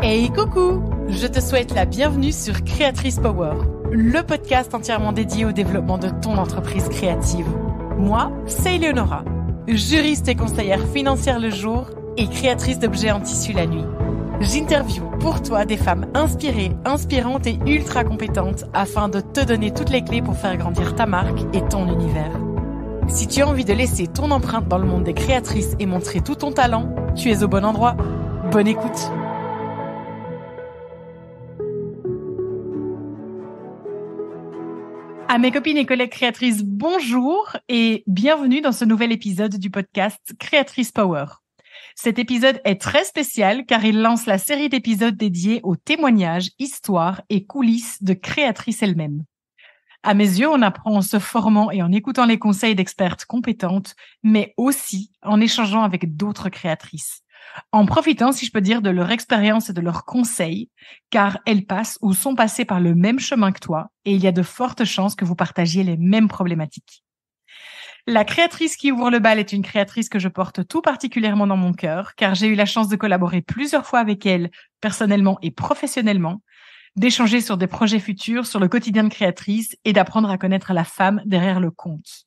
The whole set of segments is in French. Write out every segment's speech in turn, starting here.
Hey coucou! Je te souhaite la bienvenue sur Créatrice Power, le podcast entièrement dédié au développement de ton entreprise créative. Moi, c'est Eleonora, juriste et conseillère financière le jour et créatrice d'objets en tissu la nuit. J'interviewe pour toi des femmes inspirées, inspirantes et ultra compétentes afin de te donner toutes les clés pour faire grandir ta marque et ton univers. Si tu as envie de laisser ton empreinte dans le monde des créatrices et montrer tout ton talent, tu es au bon endroit. Bonne écoute! À mes copines et collègues créatrices, bonjour et bienvenue dans ce nouvel épisode du podcast Créatrice Power. Cet épisode est très spécial car il lance la série d'épisodes dédiés aux témoignages, histoires et coulisses de créatrices elles-mêmes. À mes yeux, on apprend en se formant et en écoutant les conseils d'expertes compétentes, mais aussi en échangeant avec d'autres créatrices. En profitant, si je peux dire, de leur expérience et de leurs conseils, car elles passent ou sont passées par le même chemin que toi et il y a de fortes chances que vous partagiez les mêmes problématiques. La créatrice qui ouvre le bal est une créatrice que je porte tout particulièrement dans mon cœur, car j'ai eu la chance de collaborer plusieurs fois avec elle, personnellement et professionnellement, d'échanger sur des projets futurs, sur le quotidien de créatrice et d'apprendre à connaître la femme derrière le compte.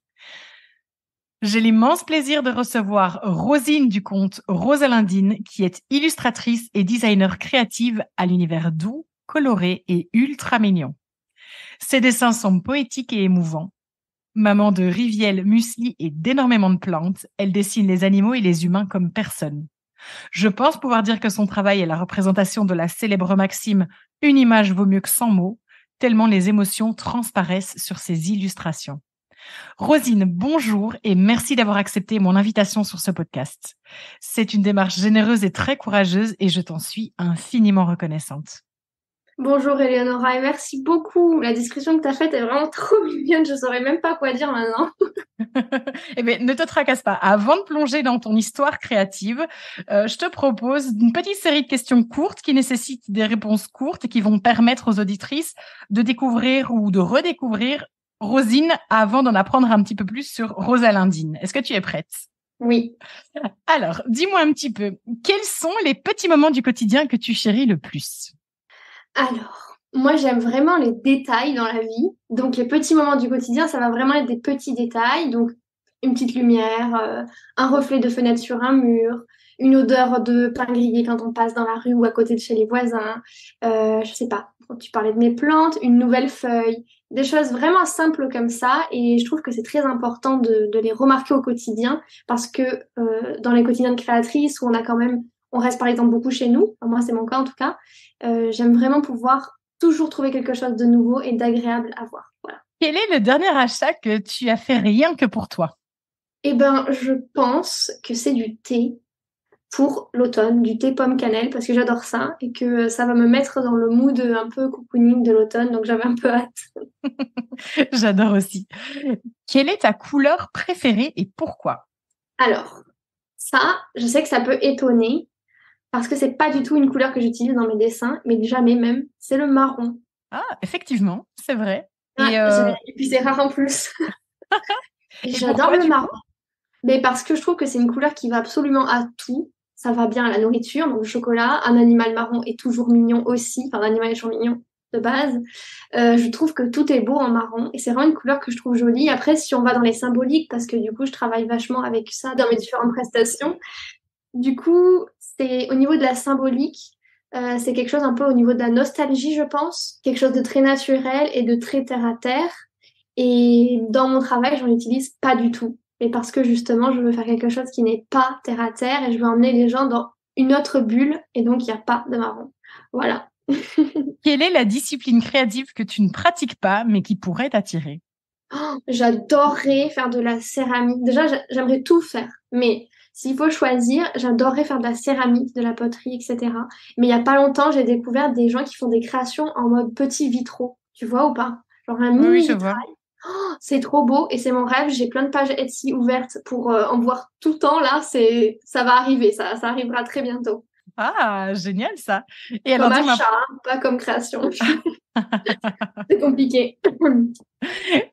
J'ai l'immense plaisir de recevoir Rosine du compte Rosalindine, qui est illustratrice et designer créative à l'univers doux, coloré et ultra mignon. Ses dessins sont poétiques et émouvants. Maman de rivières, muesli et d'énormément de plantes, elle dessine les animaux et les humains comme personne. Je pense pouvoir dire que son travail est la représentation de la célèbre maxime « Une image vaut mieux que 100 mots », tellement les émotions transparaissent sur ses illustrations. Rosine, bonjour et merci d'avoir accepté mon invitation sur ce podcast. C'est une démarche généreuse et très courageuse et je t'en suis infiniment reconnaissante. Bonjour Eleonora et merci beaucoup. La description que tu as faite est vraiment trop mignonne. Je ne saurais même pas quoi dire maintenant. Eh bien, ne te tracasse pas. Avant de plonger dans ton histoire créative, je te propose une petite série de questions courtes qui nécessitent des réponses courtes et qui vont permettre aux auditrices de découvrir ou de redécouvrir Rosine avant d'en apprendre un petit peu plus sur Rosalindine. Est-ce que tu es prête? Oui. Alors, dis-moi un petit peu, quels sont les petits moments du quotidien que tu chéris le plus? Alors, moi j'aime vraiment les détails dans la vie. Donc les petits moments du quotidien, ça va vraiment être des petits détails. Donc une petite lumière, un reflet de fenêtre sur un mur, une odeur de pain grillé quand on passe dans la rue ou à côté de chez les voisins. Je sais pas, tu parlais de mes plantes, une nouvelle feuille, des choses vraiment simples comme ça. Et je trouve que c'est très important de les remarquer au quotidien parce que dans les quotidiens de créatrices où on reste par exemple beaucoup chez nous, enfin, moi c'est mon cas en tout cas, j'aime vraiment pouvoir toujours trouver quelque chose de nouveau et d'agréable à voir. Voilà. Quel est le dernier achat que tu as fait rien que pour toi? Eh ben, je pense que c'est du thé pour l'automne, du thé pomme cannelle, parce que j'adore ça et que ça va me mettre dans le mood un peu cocooning de l'automne, donc j'avais un peu hâte. J'adore aussi. Quelle est ta couleur préférée et pourquoi? Alors, ça, je sais que ça peut étonner, parce que c'est pas du tout une couleur que j'utilise dans mes dessins, mais jamais même, c'est le marron. Ah, effectivement, c'est vrai. Et puis c'est rare en plus. Et j'adore le marron. Mais parce que je trouve que c'est une couleur qui va absolument à tout. Ça va bien à la nourriture, donc le chocolat. Un animal marron est toujours mignon aussi. Enfin, l'animal est toujours mignon de base. Je trouve que tout est beau en marron. Et c'est vraiment une couleur que je trouve jolie. Après, si on va dans les symboliques, parce que du coup, je travaille vachement avec ça dans mes différentes prestations. Du coup, c'est au niveau de la symbolique. C'est quelque chose un peu au niveau de la nostalgie, je pense. Quelque chose de très naturel et de très terre à terre. Et dans mon travail, j'en utilise pas du tout. Mais parce que justement, je veux faire quelque chose qui n'est pas terre à terre et je veux emmener les gens dans une autre bulle et donc il n'y a pas de marron. Voilà. Quelle est la discipline créative que tu ne pratiques pas mais qui pourrait t'attirer? J'adorerais faire de la céramique. Déjà, j'aimerais tout faire. Mais s'il faut choisir, j'adorerais faire de la céramique, de la poterie, etc. Mais il n'y a pas longtemps, j'ai découvert des gens qui font des créations en mode petits vitraux. Tu vois ou pas? Genre un mini vitrail. C'est trop beau et c'est mon rêve. J'ai plein de pages Etsy ouvertes pour en voir tout le temps. Là, ça va arriver. Ça arrivera très bientôt. Ah, génial ça. Et comme alors, achat, pas comme création. C'est compliqué.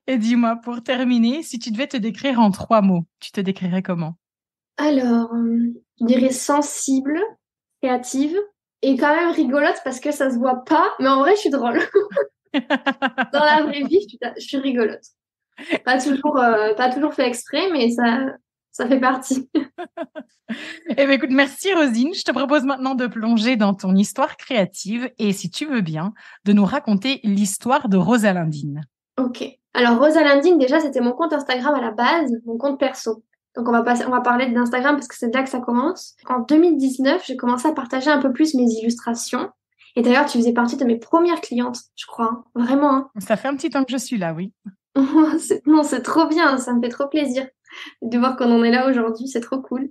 Et dis-moi, pour terminer, si tu devais te décrire en 3 mots, tu te décrirais comment? Alors, je dirais sensible, créative et quand même rigolote parce que ça se voit pas, mais en vrai, je suis drôle. Dans la vraie vie, je suis rigolote. Pas toujours fait exprès, mais ça fait partie. Eh bien, écoute, merci Rosine. Je te propose maintenant de plonger dans ton histoire créative et, si tu veux bien, de nous raconter l'histoire de Rosalindine. Ok. Alors, Rosalindine, déjà, c'était mon compte Instagram à la base, mon compte perso. Donc, on va parler d'Instagram parce que c'est là que ça commence. En 2019, j'ai commencé à partager un peu plus mes illustrations. Et d'ailleurs, tu faisais partie de mes premières clientes, je crois. Hein. Vraiment. Hein. Ça fait un petit temps que je suis là, oui. Non, c'est trop bien. Ça me fait trop plaisir de voir qu'on en est là aujourd'hui. C'est trop cool.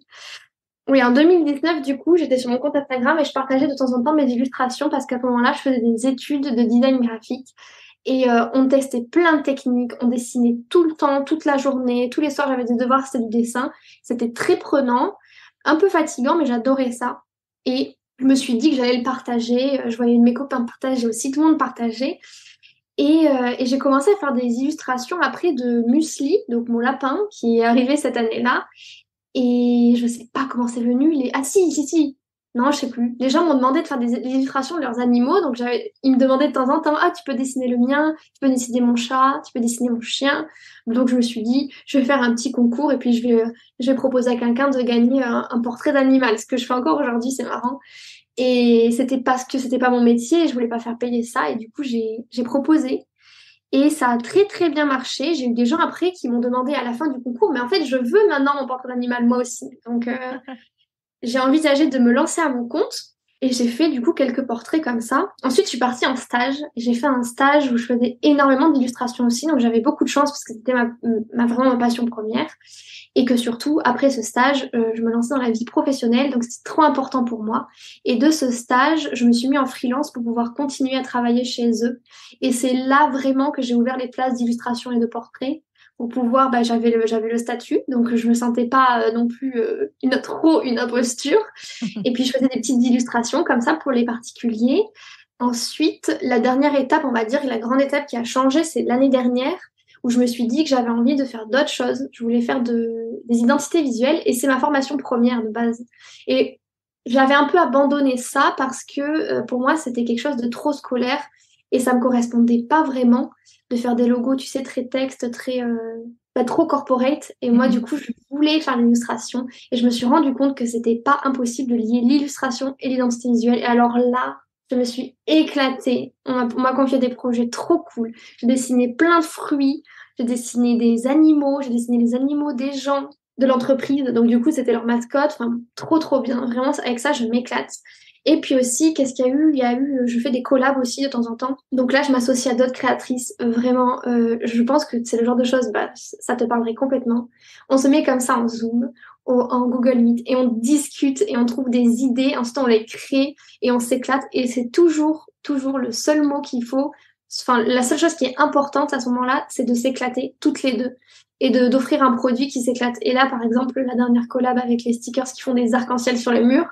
Oui, en 2019, du coup, j'étais sur mon compte Instagram et je partageais de temps en temps mes illustrations parce qu'à ce moment-là, je faisais des études de design graphique et on testait plein de techniques, on dessinait tout le temps, toute la journée, tous les soirs, j'avais des devoirs, c'était du dessin. C'était très prenant, un peu fatigant, mais j'adorais ça. Et je me suis dit que j'allais le partager. Je voyais mes copains partager aussi, tout le monde partageait. Et j'ai commencé à faire des illustrations après de Muesli, donc mon lapin, qui est arrivé cette année-là. Et je sais pas comment c'est venu. Ah si. Non, je sais plus. Les gens m'ont demandé de faire des illustrations de leurs animaux. Donc ils me demandaient de temps en temps, ah, tu peux dessiner le mien, tu peux dessiner mon chat, tu peux dessiner mon chien. Donc je me suis dit, je vais faire un petit concours et puis je vais proposer à quelqu'un de gagner un portrait d'animal. Ce que je fais encore aujourd'hui, c'est marrant. Et c'était parce que c'était pas mon métier et je voulais pas faire payer ça. Et du coup, j'ai proposé. Et ça a très très bien marché. J'ai eu des gens après qui m'ont demandé à la fin du concours, mais en fait, je veux maintenant mon portrait d'animal moi aussi. Donc, j'ai envisagé de me lancer à mon compte et j'ai fait du coup quelques portraits comme ça. Ensuite, je suis partie en stage. J'ai fait un stage où je faisais énormément d'illustrations aussi, donc j'avais beaucoup de chance parce que c'était vraiment ma passion première. Et que surtout, après ce stage, je me lançais dans la vie professionnelle, donc c'était trop important pour moi. Et de ce stage, je me suis mis en freelance pour pouvoir continuer à travailler chez eux. Et c'est là vraiment que j'ai ouvert les places d'illustration et de portrait pour pouvoir, j'avais le statut, donc je me sentais pas non plus trop une imposture. Et puis je faisais des petites illustrations comme ça pour les particuliers. Ensuite, la dernière étape, on va dire, la grande étape qui a changé, c'est l'année dernière où je me suis dit que j'avais envie de faire d'autres choses. Je voulais faire des identités visuelles et c'est ma formation première de base. Et j'avais un peu abandonné ça parce que pour moi, c'était quelque chose de trop scolaire et ça me correspondait pas vraiment de faire des logos, tu sais, très texte, trop corporate. Et moi, du coup, je voulais faire l'illustration et je me suis rendu compte que c'était pas impossible de lier l'illustration et l'identité visuelle. Et alors là, je me suis éclatée. On m'a confié des projets trop cool. J'ai dessiné plein de fruits, j'ai dessiné des animaux, j'ai dessiné les animaux des gens de l'entreprise. Donc du coup, c'était leur mascotte. Enfin, trop trop bien. Vraiment, avec ça, je m'éclate. Et puis aussi, qu'est-ce qu'il y a eu? Je fais des collabs aussi de temps en temps. Donc là, je m'associe à d'autres créatrices. Vraiment, je pense que c'est le genre de choses, ça te parlerait complètement. On se met comme ça en Zoom, en Google Meet, et on discute et on trouve des idées. Ensuite, on les crée et on s'éclate. Et c'est toujours le seul mot qu'il faut. Enfin, la seule chose qui est importante à ce moment-là, c'est de s'éclater toutes les deux et d'offrir un produit qui s'éclate. Et là, par exemple, la dernière collab avec les stickers qui font des arcs-en-ciel sur les murs,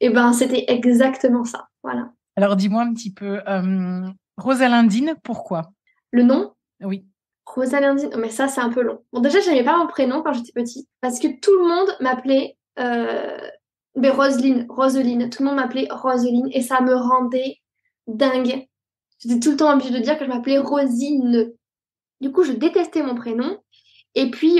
et ben c'était exactement ça. Voilà. Alors, dis-moi un petit peu, Rosalindine, pourquoi? Le nom? Oui. Rosalindine, mais ça c'est un peu long. Bon, déjà, j'aimais pas mon prénom quand j'étais petite parce que tout le monde m'appelait Roseline. Tout le monde m'appelait Roseline et ça me rendait dingue. J'étais tout le temps obligée de dire que je m'appelais Rosine. Du coup, je détestais mon prénom. Et puis,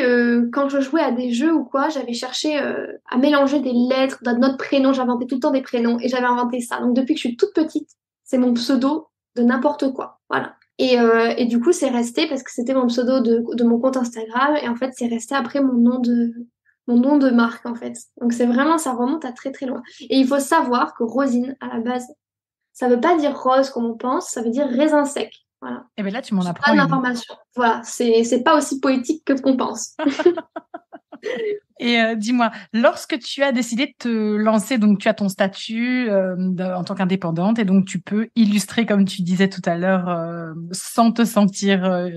quand je jouais à des jeux ou quoi, j'avais cherché à mélanger des lettres d'un autre prénom. J'inventais tout le temps des prénoms et j'avais inventé ça. Donc, depuis que je suis toute petite, c'est mon pseudo de n'importe quoi. Voilà. Et du coup, c'est resté parce que c'était mon pseudo de mon compte Instagram. Et en fait, c'est resté après mon nom de marque, en fait. Donc, c'est vraiment, ça remonte à très, très loin. Et il faut savoir que Rosine, à la base, ça veut pas dire rose comme on pense, ça veut dire raisin sec. Voilà. Et bien là, tu m'en Pas apprends une. d'information. Voilà, c'est pas aussi poétique que ce qu'on pense. Et dis-moi, lorsque tu as décidé de te lancer, donc tu as ton statut en tant qu'indépendante et donc tu peux illustrer, comme tu disais tout à l'heure, sans te sentir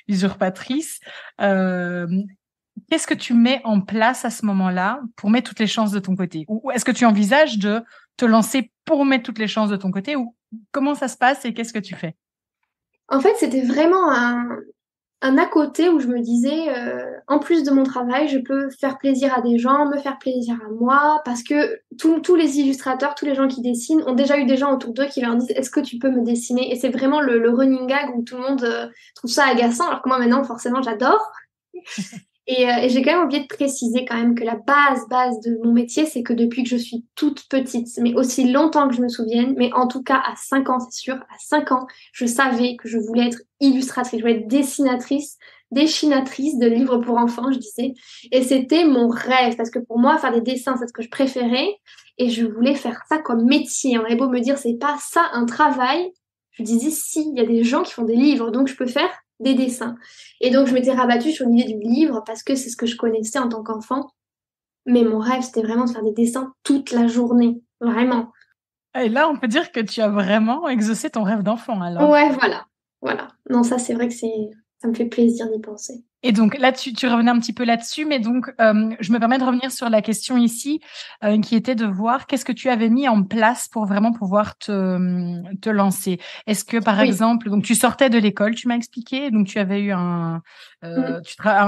usurpatrice. Qu'est-ce que tu mets en place à ce moment-là pour mettre toutes les chances de ton côté? Ou est-ce que tu envisages de te lancer pour mettre toutes les chances de ton côté? Ou comment ça se passe et qu'est-ce que tu fais? En fait, c'était vraiment un à côté où je me disais, en plus de mon travail, je peux faire plaisir à des gens, me faire plaisir à moi, parce que tous les illustrateurs, tous les gens qui dessinent ont déjà eu des gens autour d'eux qui leur disent, est-ce que tu peux me dessiner? Et c'est vraiment le running gag où tout le monde trouve ça agaçant, alors que moi maintenant, forcément, j'adore. Et j'ai quand même oublié de préciser quand même que la base de mon métier, c'est que depuis que je suis toute petite, mais aussi longtemps que je me souvienne, mais en tout cas à 5 ans, c'est sûr, à 5 ans, je savais que je voulais être illustratrice, je voulais être dessinatrice de livres pour enfants, je disais. Et c'était mon rêve, parce que pour moi, faire des dessins, c'est ce que je préférais, et je voulais faire ça comme métier. On avait beau me dire, c'est pas ça un travail, je disais, si, il y a des gens qui font des livres, donc je peux faire des dessins. Et donc, je m'étais rabattue sur l'idée du livre parce que c'est ce que je connaissais en tant qu'enfant. Mais mon rêve, c'était vraiment de faire des dessins toute la journée. Vraiment. Et là, on peut dire que tu as vraiment exaucé ton rêve d'enfant, alors. Ouais, voilà. Voilà. Non, ça, c'est vrai que ça me fait plaisir d'y penser. Et donc là, tu revenais un petit peu là-dessus, mais donc je me permets de revenir sur la question ici, qui était de voir qu'est-ce que tu avais mis en place pour vraiment pouvoir te lancer. Est-ce que, par Oui. exemple, donc tu sortais de l'école, tu m'as expliqué, donc tu avais eu un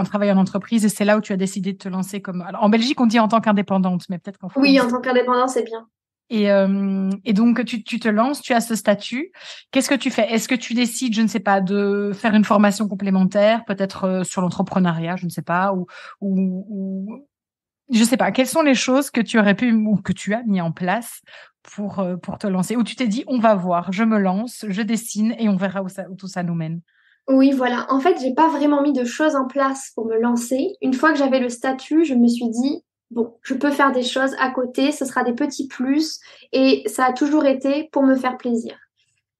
travail en entreprise et c'est là où tu as décidé de te lancer comme. Alors, en Belgique, on dit en tant qu'indépendante, mais peut-être qu'en Oui, France. en tant qu'indépendant, c'est bien. Et donc, tu te lances, tu as ce statut. Qu'est-ce que tu fais? Est-ce que tu décides, je ne sais pas, de faire une formation complémentaire, peut-être sur l'entrepreneuriat, je ne sais pas, je sais pas. Quelles sont les choses que tu aurais pu ou que tu as mis en place pour te lancer? Ou tu t'es dit, on va voir, je me lance, je dessine et on verra où tout ça nous mène. Oui, voilà. En fait, j'ai pas vraiment mis de choses en place pour me lancer. Une fois que j'avais le statut, je me suis dit, bon, je peux faire des choses à côté, ce sera des petits plus, et ça a toujours été pour me faire plaisir.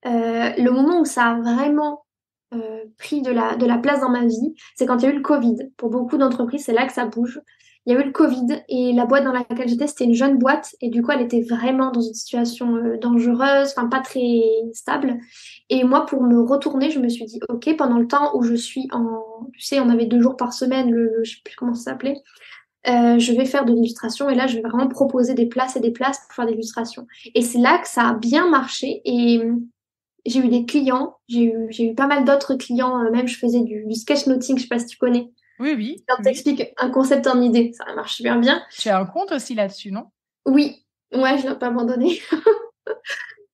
Le moment où ça a vraiment pris de la place dans ma vie, c'est quand il y a eu le Covid. Pour beaucoup d'entreprises, c'est là que ça bouge. Il y a eu le Covid et la boîte dans laquelle j'étais, c'était une jeune boîte et du coup, elle était vraiment dans une situation dangereuse, enfin pas très stable. Et moi, pour me retourner, je me suis dit, ok, pendant le temps où je suis tu sais, on avait 2 jours par semaine, je sais plus comment ça s'appelait, je vais faire de l'illustration et là, je vais vraiment proposer des places et des places pour faire de l'illustration. Et c'est là que ça a bien marché et j'ai eu des clients, j'ai eu pas mal d'autres clients, même je faisais du sketchnoting, je sais pas si tu connais. Oui, oui, Ça oui. t'explique un concept en idée, ça marche super bien. Tu as un compte aussi là-dessus, non? Oui, ouais, je l'ai un peu abandonné.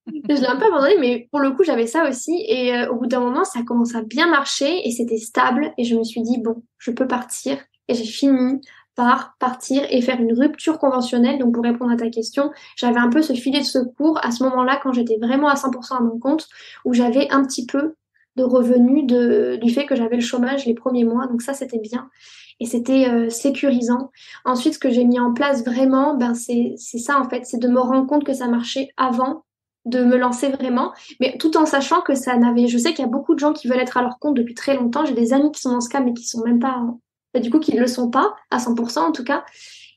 Je l'ai un peu abandonné, mais pour le coup, j'avais ça aussi. Et au bout d'un moment, ça commence à bien marcher et c'était stable. Et je me suis dit, bon, je peux partir. Et j'ai fini par partir et faire une rupture conventionnelle. Donc, pour répondre à ta question, j'avais un peu ce filet de secours à ce moment-là, quand j'étais vraiment à 100% à mon compte, où j'avais un petit peu de revenus du fait que j'avais le chômage les premiers mois. Donc, ça, c'était bien. Et c'était sécurisant. Ensuite, ce que j'ai mis en place vraiment, ben, c'est ça, en fait, c'est de me rendre compte que ça marchait avant de me lancer vraiment, mais tout en sachant que ça n'avait. Je sais qu'il y a beaucoup de gens qui veulent être à leur compte depuis très longtemps. J'ai des amis qui sont dans ce cas, mais qui sont même pas. Du coup, qui ne le sont pas, à 100% en tout cas.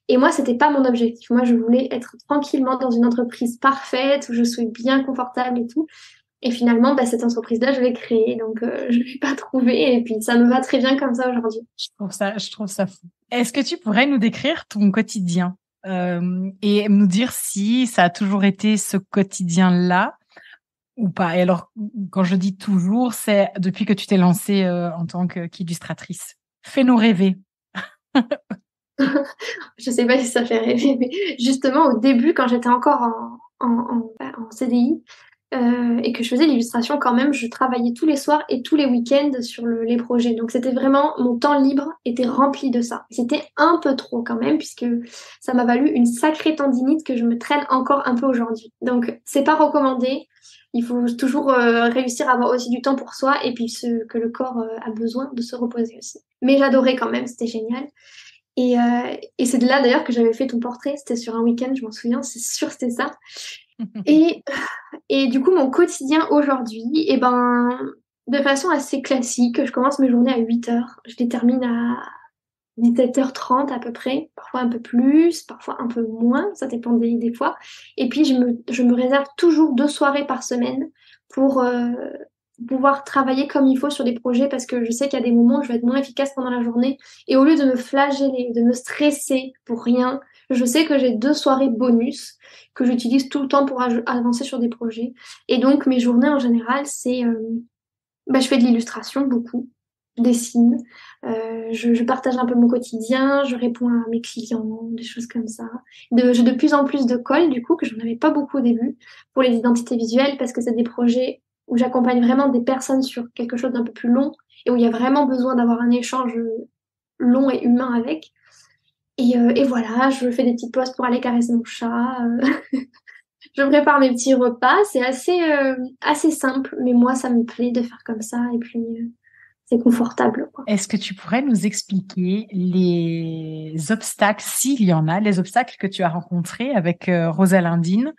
Et moi, c'était pas mon objectif. Moi, je voulais être tranquillement dans une entreprise parfaite, où je suis bien confortable et tout. Et finalement, bah, cette entreprise-là, je l'ai créée, donc je ne l'ai pas trouvée. Et puis, ça me va très bien comme ça aujourd'hui. Je trouve ça fou. Est-ce que tu pourrais nous décrire ton quotidien et nous dire si ça a toujours été ce quotidien-là ou pas? Et alors, quand je dis toujours, c'est depuis que tu t'es lancée en tant qu'illustratrice. Fais-nous rêver. Je sais pas si ça fait rêver, mais justement, au début, quand j'étais encore en CDI, et que je faisais l'illustration quand même, je travaillais tous les soirs et tous les week-ends sur les projets. Donc c'était vraiment, mon temps libre était rempli de ça. C'était un peu trop quand même, puisque ça m'a valu une sacrée tendinite que je me traîne encore un peu aujourd'hui. Donc c'est pas recommandé. Il faut toujours réussir à avoir aussi du temps pour soi et puis que le corps a besoin de se reposer aussi. Mais j'adorais quand même, c'était génial. Et c'est de là d'ailleurs que j'avais fait ton portrait, c'était sur un week-end, je m'en souviens, c'est sûr c'était ça. Et, et du coup, mon quotidien aujourd'hui, eh ben, de façon assez classique, je commence mes journées à 8 heures, je les termine à 17h30 à peu près, parfois un peu plus, parfois un peu moins, ça dépend des fois. Et puis, je me réserve toujours 2 soirées par semaine pour pouvoir travailler comme il faut sur des projets parce que je sais qu'il y a des moments où je vais être moins efficace pendant la journée. Et au lieu de me flageller, de me stresser pour rien, je sais que j'ai 2 soirées bonus que j'utilise tout le temps pour avancer sur des projets. Et donc, mes journées en général, c'est... bah, je fais de l'illustration beaucoup. dessine, je partage un peu mon quotidien, je réponds à mes clients, des choses comme ça. J'ai de plus en plus de calls, du coup, que je n'en avais pas beaucoup au début, pour les identités visuelles, parce que c'est des projets où j'accompagne vraiment des personnes sur quelque chose d'un peu plus long, et où il y a vraiment besoin d'avoir un échange long et humain avec. Et voilà, je fais des petites pauses pour aller caresser mon chat. Je prépare mes petits repas. C'est assez simple, mais moi, ça me plaît de faire comme ça. Et puis, c'est confortable, quoi. Est-ce que tu pourrais nous expliquer les obstacles, s'il y en a, les obstacles que tu as rencontrés avec Rosalindine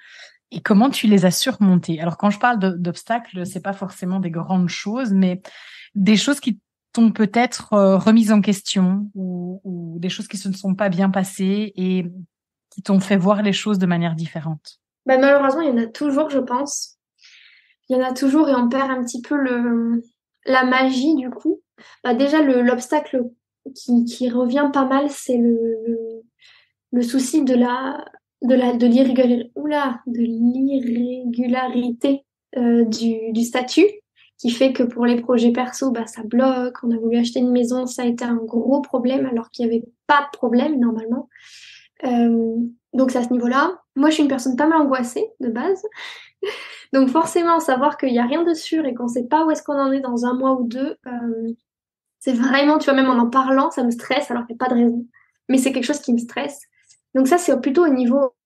et comment tu les as surmontés? Alors, quand je parle d'obstacles, c'est pas forcément des grandes choses, mais des choses qui t'ont peut-être remises en question ou des choses qui se ne sont pas bien passées et qui t'ont fait voir les choses de manière différente. Bah, malheureusement, il y en a toujours, je pense. Il y en a toujours et on perd un petit peu la magie, du coup. Bah, déjà, l'obstacle qui revient pas mal, c'est le souci de l'irrégularité du statut, qui fait que pour les projets perso, bah, ça bloque. On a voulu acheter une maison, ça a été un gros problème, alors qu'il n'y avait pas de problème normalement. Donc c'est à ce niveau-là. Moi, je suis une personne pas mal angoissée de base. Donc forcément, savoir qu'il n'y a rien de sûr et qu'on ne sait pas où est-ce qu'on en est dans un mois ou deux, c'est vraiment, tu vois, même en parlant, ça me stresse alors qu'il n'y a pas de raison. Mais c'est quelque chose qui me stresse. Donc ça, c'est plutôt au niveau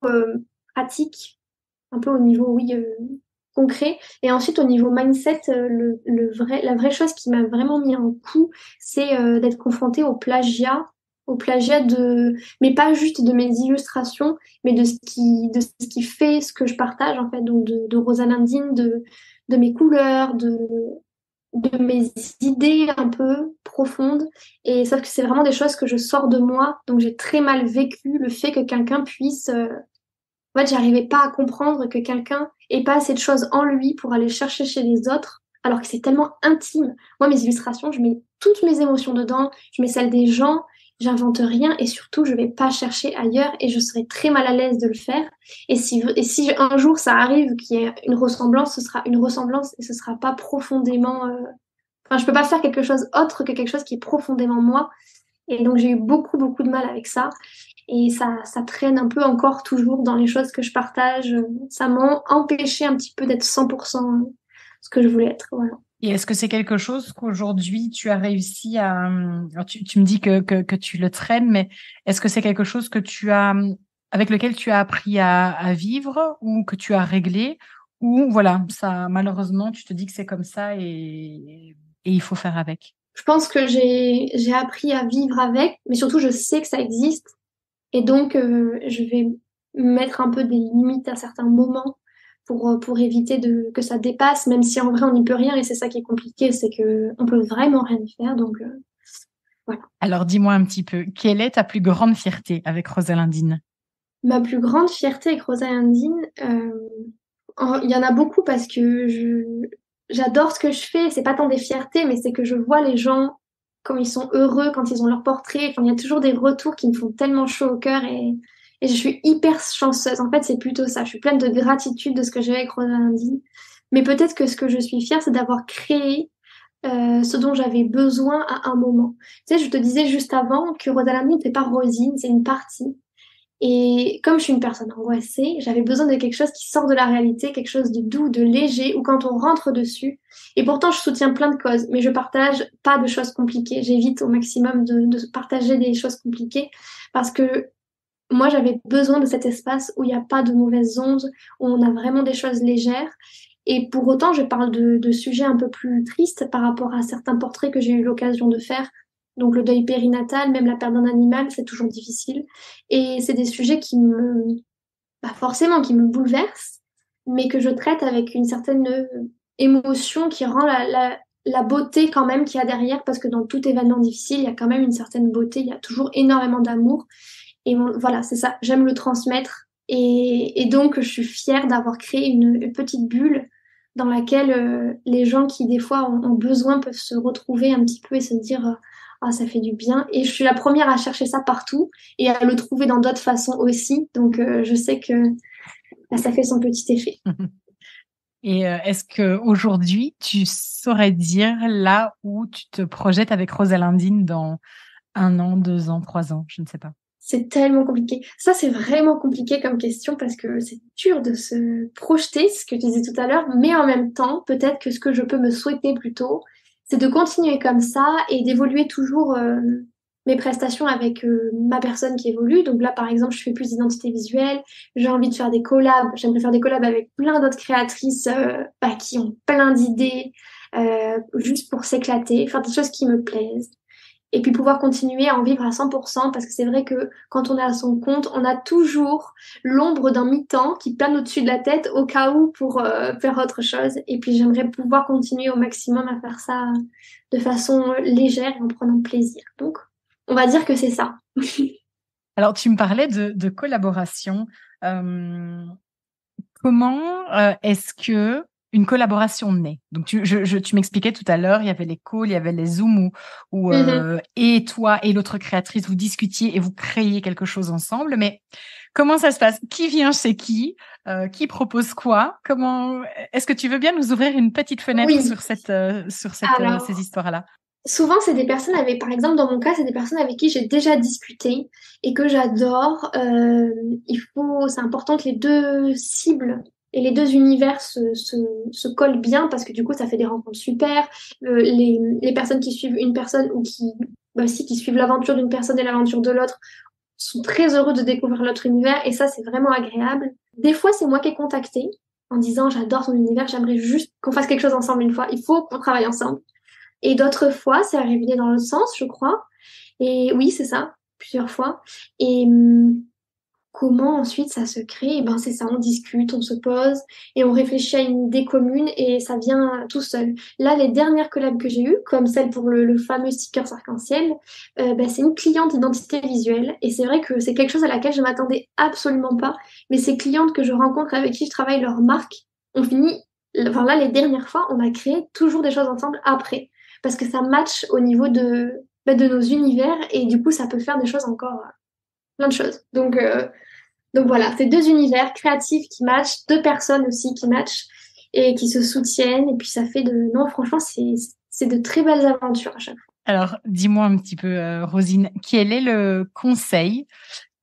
pratique, un peu au niveau, oui, concret. Et ensuite, au niveau mindset, la vraie chose qui m'a vraiment mis un coup, c'est d'être confrontée au plagiat mais pas juste de mes illustrations, mais de ce qui fait ce que je partage, en fait, donc de Rosalindine, de mes couleurs, de mes idées un peu profondes. Et sauf que c'est vraiment des choses que je sors de moi, donc j'ai très mal vécu le fait que quelqu'un puisse en fait, j'arrivais pas à comprendre que quelqu'un ait pas assez de choses en lui pour aller chercher chez les autres, alors que c'est tellement intime. Moi, mes illustrations, je mets toutes mes émotions dedans, je mets celles des gens, j'invente rien et surtout, je vais pas chercher ailleurs et je serai très mal à l'aise de le faire. Et si un jour ça arrive qu'il y ait une ressemblance, ce sera une ressemblance et ce sera pas profondément. Enfin, je peux pas faire quelque chose autre que quelque chose qui est profondément moi. Et donc, j'ai eu beaucoup, beaucoup de mal avec ça. Et ça traîne un peu encore toujours dans les choses que je partage. Ça m'a empêché un petit peu d'être 100% ce que je voulais être. Voilà. Et est-ce que c'est quelque chose qu'aujourd'hui tu as réussi à... Alors tu me dis que tu le traînes, mais est-ce que c'est quelque chose que tu as, avec lequel tu as appris à vivre ou que tu as réglé ou voilà, ça, malheureusement, tu te dis que c'est comme ça et il faut faire avec? Je pense que j'ai appris à vivre avec, mais surtout, je sais que ça existe. Et donc, je vais mettre un peu des limites à certains moments pour éviter que ça dépasse, même si en vrai, on n'y peut rien. Et c'est ça qui est compliqué, c'est que on peut vraiment rien y faire. Donc, voilà. Alors dis-moi un petit peu, quelle est ta plus grande fierté avec Rosalindine? Ma plus grande fierté avec Rosalindine, il y en a beaucoup parce que j'adore ce que je fais. C'est pas tant des fiertés, mais c'est que je vois les gens comme ils sont heureux quand ils ont leur portrait. Enfin, il y a toujours des retours qui me font tellement chaud au cœur et je suis hyper chanceuse. En fait, c'est plutôt ça. Je suis pleine de gratitude de ce que j'ai avec Rosalindine. Mais peut-être que ce que je suis fière, c'est d'avoir créé ce dont j'avais besoin à un moment. Tu sais, je te disais juste avant que Rosalindine, c'est pas Rosine, c'est une partie. Et comme je suis une personne angoissée, j'avais besoin de quelque chose qui sort de la réalité, quelque chose de doux, de léger, ou quand on rentre dessus. Et pourtant, je soutiens plein de causes, mais je partage pas de choses compliquées. J'évite au maximum de partager des choses compliquées parce que moi, j'avais besoin de cet espace où il n'y a pas de mauvaises ondes, où on a vraiment des choses légères. Et pour autant, je parle de sujets un peu plus tristes par rapport à certains portraits que j'ai eu l'occasion de faire. Donc le deuil périnatal, même la perte d'un animal, c'est toujours difficile. Et c'est des sujets bah forcément, qui me bouleversent, mais que je traite avec une certaine émotion qui rend la beauté quand même qu'il y a derrière, parce que dans tout événement difficile, il y a quand même une certaine beauté, il y a toujours énormément d'amour. Et voilà, c'est ça, j'aime le transmettre. Et donc, je suis fière d'avoir créé une petite bulle dans laquelle les gens qui, des fois, ont besoin peuvent se retrouver un petit peu et se dire ah, ça fait du bien. Et je suis la première à chercher ça partout et à le trouver dans d'autres façons aussi. Donc, je sais que bah, ça fait son petit effet. Et est-ce que aujourd'hui tu saurais dire là où tu te projettes avec Rosalindine dans 1 an, 2 ans, 3 ans, je ne sais pas. C'est tellement compliqué. Ça, c'est vraiment compliqué comme question parce que c'est dur de se projeter, ce que tu disais tout à l'heure, mais en même temps, peut-être que ce que je peux me souhaiter plutôt, c'est de continuer comme ça et d'évoluer toujours mes prestations avec ma personne qui évolue. Donc là, par exemple, je fais plus d'identité visuelle, j'ai envie de faire des collabs, j'aimerais faire des collabs avec plein d'autres créatrices qui ont plein d'idées, juste pour s'éclater, faire des choses qui me plaisent et puis pouvoir continuer à en vivre à 100% parce que c'est vrai que quand on est à son compte, on a toujours l'ombre d'un mi-temps qui plane au-dessus de la tête au cas où pour faire autre chose. Et puis j'aimerais pouvoir continuer au maximum à faire ça de façon légère et en prenant plaisir. Donc, on va dire que c'est ça. Alors, tu me parlais de collaboration. Comment est-ce que une collaboration naît? Donc, tu m'expliquais tout à l'heure, il y avait les calls, il y avait les Zooms où Mhm. et toi et l'autre créatrice, vous discutiez et vous créiez quelque chose ensemble. Mais comment ça se passe? Qui vient chez qui? Qui propose quoi? Comment est-ce que tu veux bien nous ouvrir une petite fenêtre Oui. sur ces Alors, histoires-là? souvent, c'est des personnes avec, par exemple, dans mon cas, c'est des personnes avec qui j'ai déjà discuté et que j'adore. C'est important que les deux cibles et les deux univers se collent bien parce que du coup, ça fait des rencontres super. Les personnes qui suivent une personne ou qui suivent l'aventure d'une personne et l'aventure de l'autre sont très heureux de découvrir l'autre univers et ça, c'est vraiment agréable. Des fois, c'est moi qui ai contacté en disant, j'adore ton univers, j'aimerais juste qu'on fasse quelque chose ensemble une fois. Il faut qu'on travaille ensemble. Et d'autres fois, c'est arrivé dans l'autre sens, je crois. Et oui, c'est ça, plusieurs fois. Et comment ensuite ça se crée? Eh ben, c'est ça, on discute, on se pose et on réfléchit à une idée commune et ça vient tout seul. Là, les dernières collabs que j'ai eues, comme celle pour le fameux sticker arc-en-ciel, c'est une cliente d'identité visuelle et c'est vrai que c'est quelque chose à laquelle je m'attendais absolument pas. Mais ces clientes que je rencontre avec qui je travaille leur marque, on finit, enfin là, les dernières fois, on a créé toujours des choses ensemble après parce que ça match au niveau de nos univers et du coup, ça peut faire des choses encore plein de choses. Donc voilà, c'est deux univers créatifs qui matchent, deux personnes aussi qui matchent et qui se soutiennent. Et puis ça fait de... Non, franchement, c'est de très belles aventures à chaque fois. Alors, dis-moi un petit peu, Rosine, quel est le conseil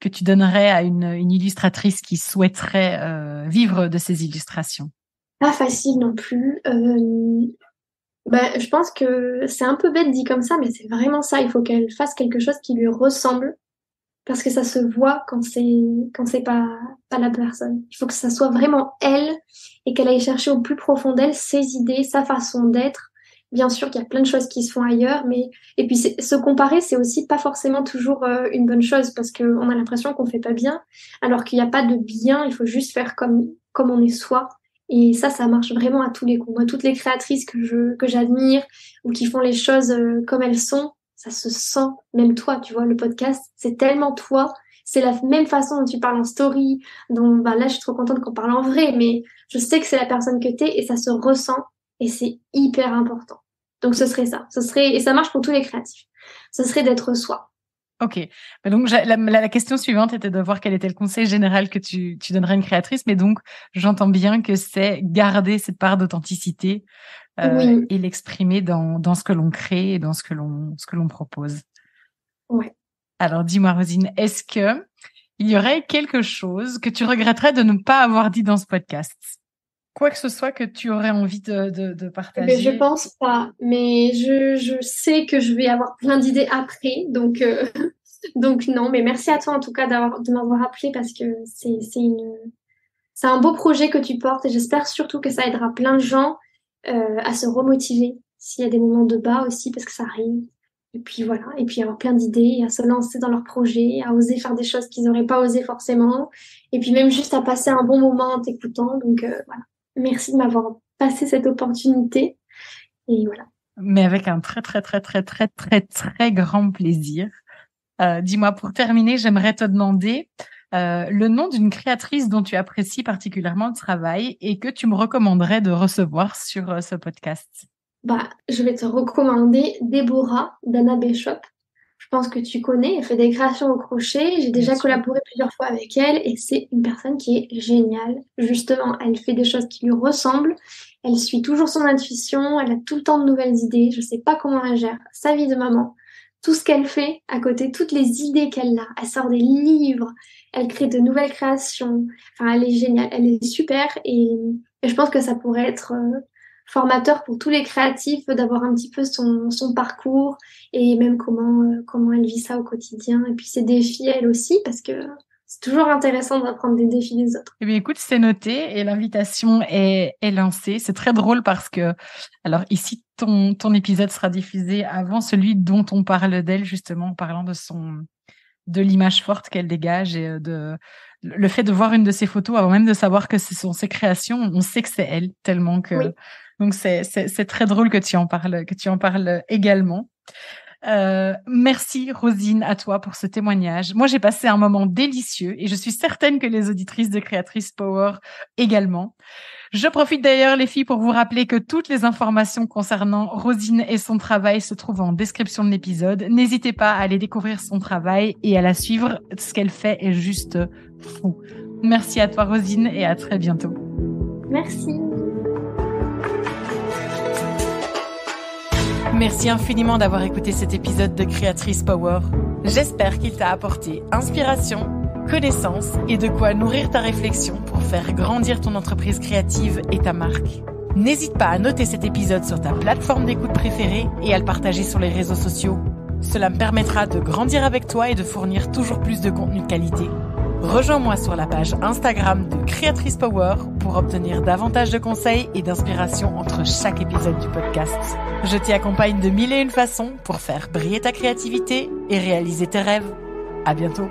que tu donnerais à une illustratrice qui souhaiterait vivre de ses illustrations? Pas facile non plus. Je pense que c'est un peu bête dit comme ça, mais c'est vraiment ça. Il faut qu'elle fasse quelque chose qui lui ressemble parce que ça se voit quand c'est pas la personne. Il faut que ça soit vraiment elle et qu'elle aille chercher au plus profond d'elle ses idées, sa façon d'être. Bien sûr qu'il y a plein de choses qui se font ailleurs, mais et puis se comparer, c'est aussi pas forcément toujours une bonne chose parce qu'on a l'impression qu'on fait pas bien, alors qu'il n'y a pas de bien. Il faut juste faire comme on est soi. Et ça marche vraiment à tous les coups. Moi, toutes les créatrices que j'admire ou qui font les choses comme elles sont, ça se sent, même toi, tu vois, le podcast, c'est tellement toi, c'est la même façon dont tu parles en story, dont là, je suis trop contente qu'on parle en vrai, mais je sais que c'est la personne que t'es et ça se ressent et c'est hyper important. Donc et ça marche pour tous les créatifs, ce serait d'être soi. Ok. Donc, la question suivante était de voir quel était le conseil général que tu donnerais à une créatrice. Mais donc, j'entends bien que c'est garder cette part d'authenticité Oui, et l'exprimer dans ce que l'on crée et dans ce que l'on propose. ouais. Alors, dis-moi, Rosine, est-ce que il y aurait quelque chose que tu regretterais de ne pas avoir dit dans ce podcast? Quoi que ce soit que tu aurais envie de Mais je partager. pense pas, mais je sais que je vais avoir plein d'idées après, donc non, mais merci à toi en tout cas de m'avoir appelé parce que c'est un beau projet que tu portes et j'espère surtout que ça aidera plein de gens à se remotiver s'il y a des moments de bas aussi parce que ça arrive. Et puis voilà, et puis avoir plein d'idées, à se lancer dans leurs projets, à oser faire des choses qu'ils n'auraient pas osé forcément. Et puis même juste à passer un bon moment en t'écoutant. Donc voilà, merci de m'avoir passé cette opportunité. Et voilà. Mais avec un très, très, très, très, très, très, très grand plaisir. Dis-moi, pour terminer, j'aimerais te demander le nom d'une créatrice dont tu apprécies particulièrement le travail et que tu me recommanderais de recevoir sur ce podcast. Je vais te recommander Déborah d'Anna Bishop je pense que tu connais, elle fait des créations au crochet. J'ai déjà collaboré plusieurs fois avec elle et c'est une personne qui est géniale. Justement, elle fait des choses qui lui ressemblent. Elle suit toujours son intuition. Elle a tout le temps de nouvelles idées. Je sais pas comment elle gère sa vie de maman. Tout ce qu'elle fait à côté, toutes les idées qu'elle a. Elle sort des livres. Elle crée de nouvelles créations. Enfin, elle est géniale. Elle est super et je pense que ça pourrait être formateur pour tous les créatifs d'avoir un petit peu son parcours et même comment elle vit ça au quotidien. Et puis ses défis, elle aussi, parce que c'est toujours intéressant d'apprendre des défis des autres. Eh bien, écoute, c'est noté et l'invitation est lancée. C'est très drôle parce que, alors ici, ton épisode sera diffusé avant celui dont on parle d'elle, justement, en parlant de l'image forte qu'elle dégage et le fait de voir une de ses photos avant même de savoir que ce sont ses créations, on sait que c'est elle, tellement que, oui. Donc c'est très drôle que tu en parles également. Merci Rosine à toi pour ce témoignage. Moi, j'ai passé un moment délicieux et je suis certaine que les auditrices de Créatrice Power également. Je profite d'ailleurs, les filles, pour vous rappeler que toutes les informations concernant Rosine et son travail se trouvent en description de l'épisode. N'hésitez pas à aller découvrir son travail et à la suivre. Ce qu'elle fait est juste fou. Merci à toi, Rosine, et à très bientôt. Merci. Merci infiniment d'avoir écouté cet épisode de Créatrice Power. J'espère qu'il t'a apporté inspiration, connaissance et de quoi nourrir ta réflexion pour faire grandir ton entreprise créative et ta marque. N'hésite pas à noter cet épisode sur ta plateforme d'écoute préférée et à le partager sur les réseaux sociaux. Cela me permettra de grandir avec toi et de fournir toujours plus de contenu de qualité. Rejoins-moi sur la page Instagram de Créatrice Power pour obtenir davantage de conseils et d'inspiration entre chaque épisode du podcast. Je t'y accompagne de 1001 façons pour faire briller ta créativité et réaliser tes rêves. À bientôt.